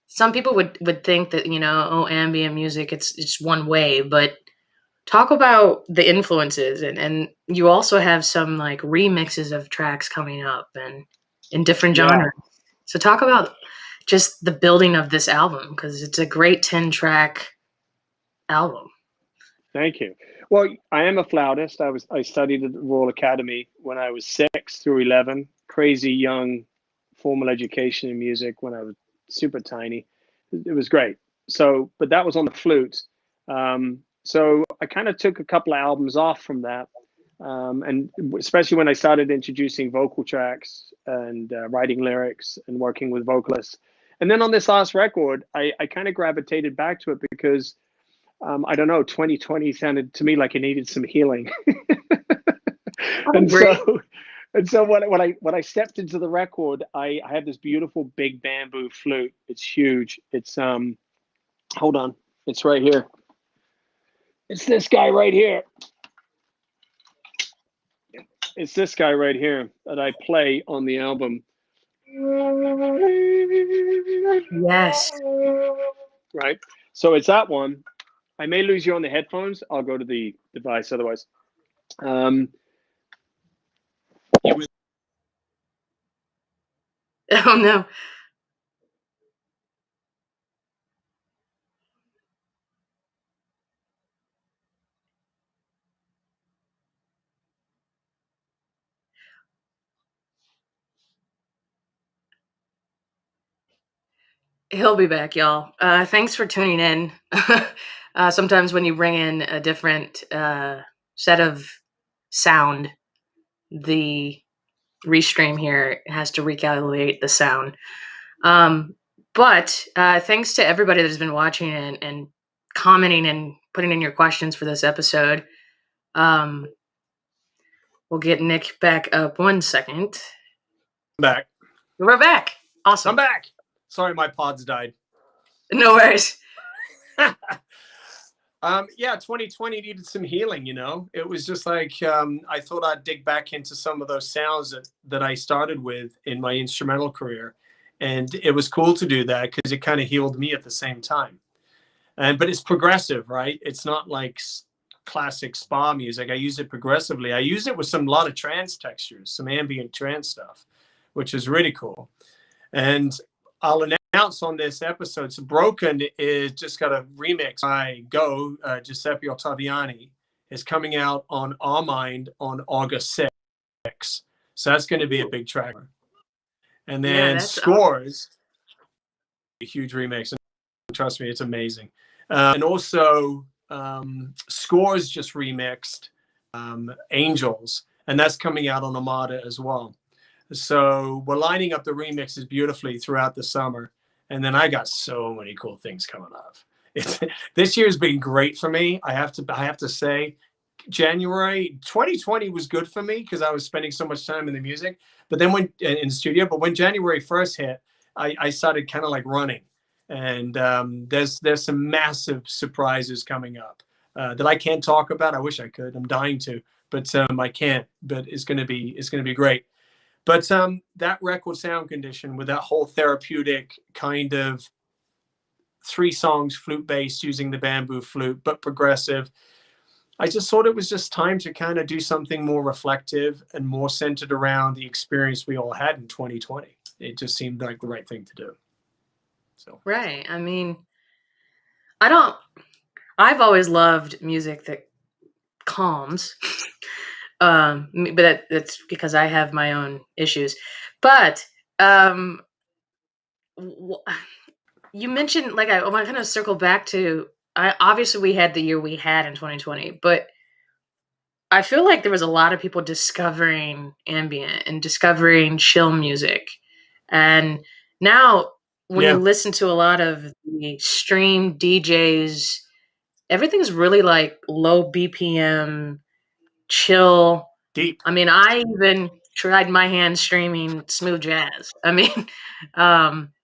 some people would think that, you know, oh, ambient music, it's one way, but talk about the influences, and you also have some like remixes of tracks coming up and in different genres. So talk about just the building of this album, because it's a great 10-track album. Thank you. Well, I am a flautist. I studied at the Royal Academy when I was 6 through 11. Crazy young, formal education in music when I was super tiny. It was great. So, but that was on the flute. So I kind of took a couple of albums off from that. And especially when I started introducing vocal tracks and writing lyrics and working with vocalists. And then on this last record, I kind of gravitated back to it because I don't know, 2020 sounded to me like it needed some healing. And so when I stepped into the record, I had this beautiful big bamboo flute. It's huge. It's hold on, it's right here. It's this guy right here. It's this guy right here that I play on the album. Yes. Right. So it's that one. I may lose you on the headphones. I'll go to the device otherwise. Oh no. He'll be back, y'all. Thanks for tuning in. Sometimes when you bring in a different set of sound, the restream here has to recalculate the sound. But thanks to everybody that's been watching and commenting and putting in your questions for this episode. We'll get Nick back up 1 second. Back. We're back. Awesome. I'm back. Sorry, my pods died. No worries. Yeah, 2020 needed some healing, you know. It was just like I thought I'd dig back into some of those sounds that I started with in my instrumental career. And it was cool to do that because it kind of healed me at the same time. But it's progressive, right? It's not like classic spa music. I use it progressively. I use it with a lot of trance textures, some ambient trance stuff, which is really cool. And I'll announce on this episode, so Broken is just got a remix by Giuseppe Ottaviani. Is coming out on Our Mind on August 6th. So that's going to be a big track. And then Scores, a huge remix. And trust me, it's amazing. And also Scores just remixed Angels. And that's coming out on Armada as well. So we're lining up the remixes beautifully throughout the summer. And then I got so many cool things coming up. This year's been great for me. I have to say, January 2020 was good for me because I was spending so much time in the music. But then in the studio, but when January 1st hit, I started kind of like running. And there's some massive surprises coming up that I can't talk about. I wish I could. I'm dying to, but I can't. But it's going to be great. But that record sound condition with that whole therapeutic kind of 3 songs flute based using the bamboo flute, but progressive. I just thought it was just time to kind of do something more reflective and more centered around the experience we all had in 2020. It just seemed like the right thing to do. So. Right. I mean, I've always loved music that calms. But that's because I have my own issues. But you mentioned, like, I want to kind of circle back to, obviously we had the year we had in 2020, but I feel like there was a lot of people discovering ambient and discovering chill music. And now when you listen to a lot of the stream DJs, everything's really like low BPM, chill. Deep. I mean, I even tried my hand streaming smooth jazz. I mean,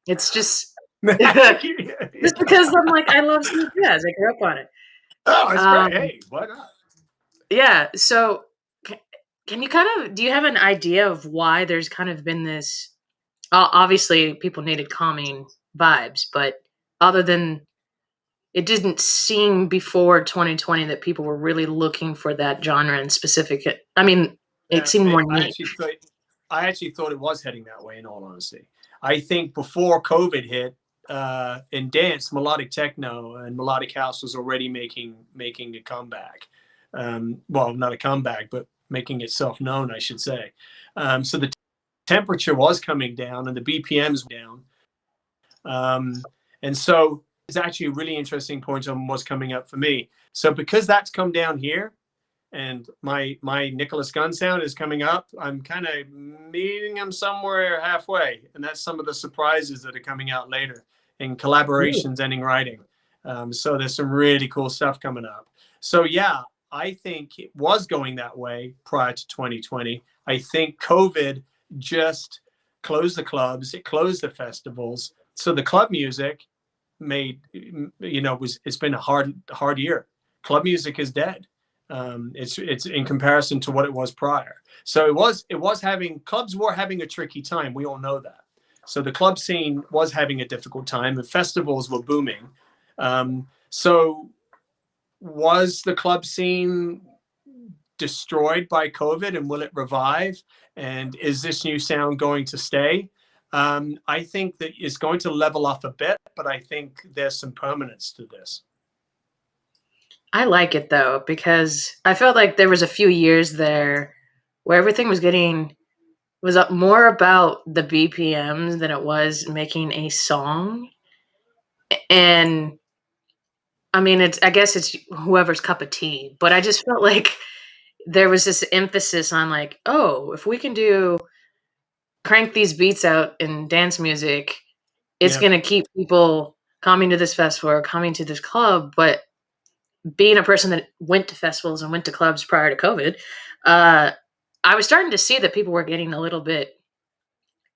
it's just just because I'm like, I love smooth jazz. I grew up on it. Oh, it's great. Hey, why not? Yeah. So can you do you have an idea of why there's kind of been this, obviously people needed calming vibes, but other than, it didn't seem before 2020 that people were really looking for that genre in specific. I mean, it seemed more neat. I actually thought it was heading that way, in all honesty. I think before COVID hit, in dance, melodic techno and melodic house was already making a comeback. Well, not a comeback, but making itself known, I should say. So the temperature was coming down and the BPMs down. And so it's actually a really interesting point on what's coming up for me. So because that's come down here and my Nicholas Gunn sound is coming up, I'm kind of meeting them somewhere halfway. And that's some of the surprises that are coming out later in collaborations and in writing. So there's some really cool stuff coming up. So yeah, I think it was going that way prior to 2020. I think COVID just closed the clubs, it closed the festivals. So the club music it's been a hard year. Club music is dead. It's in comparison to what it was prior. So clubs were having a tricky time. We all know that. So the club scene was having a difficult time and festivals were booming. So was the club scene destroyed by COVID, and will it revive? And is this new sound going to stay? I think that it's going to level off a bit, but I think there's some permanence to this. I like it though, because I felt like there was a few years there where everything was more about the BPMs than it was making a song. And I mean, I guess it's whoever's cup of tea, but I just felt like there was this emphasis on like, oh, if we can crank these beats out in dance music, it's going to keep people coming to this festival or coming to this club. But being a person that went to festivals and went to clubs prior to COVID, I was starting to see that people were getting a little bit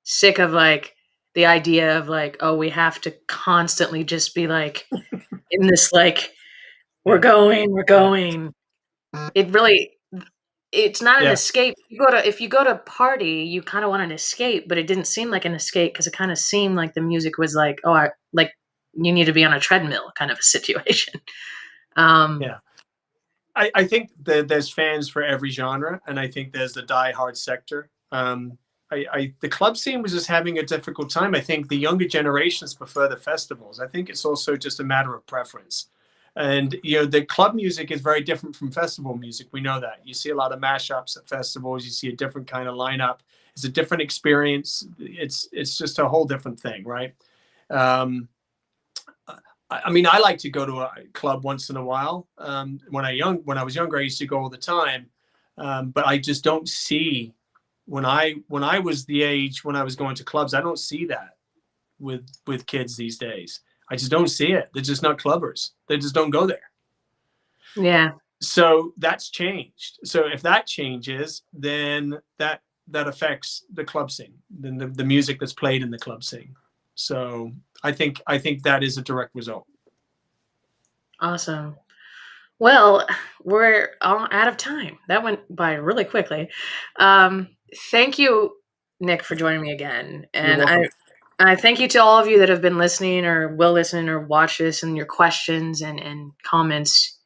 sick of like the idea of like, oh, we have to constantly just be like in this like, we're going. It's not an escape. If you go to party, you kind of want an escape, but it didn't seem like an escape because it kind of seemed like the music was like, oh, like you need to be on a treadmill kind of a situation. I think that there's fans for every genre, and I think there's the diehard sector. The club scene was just having a difficult time. I think the younger generations prefer the festivals. I think it's also just a matter of preference. And, the club music is very different from festival music. We know that. You see a lot of mashups at festivals. You see a different kind of lineup. It's a different experience. It's just a whole different thing, right? I mean, I like to go to a club once in a while. When I was younger, I used to go all the time. But I just don't see, when I was the age when I was going to clubs, I don't see that with kids these days. I just don't see it. They're just not clubbers. They just don't go there. Yeah. So that's changed. So if that changes, then that affects the club scene, then the music that's played in the club scene. So I think that is a direct result. Awesome. Well, we're all out of time. That went by really quickly. Thank you, Nick, for joining me again. You're And welcome. I thank you to all of you that have been listening or will listen or watch this, and your questions and comments.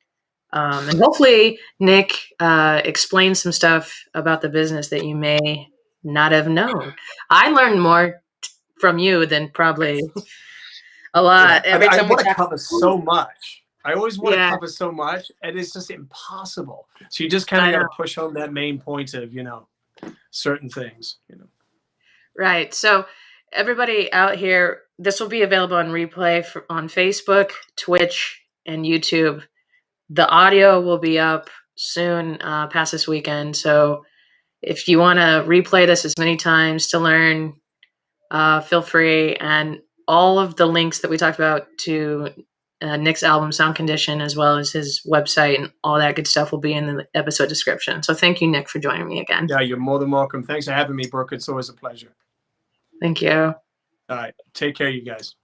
And hopefully Nick explained some stuff about the business that you may not have known. I learned more from you than probably a lot every I time we want to talk. cover so much. I always want to Yeah, cover so much, and it's just impossible. So you just kind I of got know. to push home that main point of, certain things, Right. So everybody out here, this will be available on replay on Facebook, Twitch, and YouTube. The audio will be up soon, past this weekend. So if you want to replay this as many times to learn, feel free. And all of the links that we talked about to Nick's album Sound Condition, as well as his website and all that good stuff, will be in the episode description. So thank you, Nick, for joining me again. Yeah, you're more than welcome. Thanks for having me, Brooke. It's always a pleasure. Thank you. All right. Take care, you guys.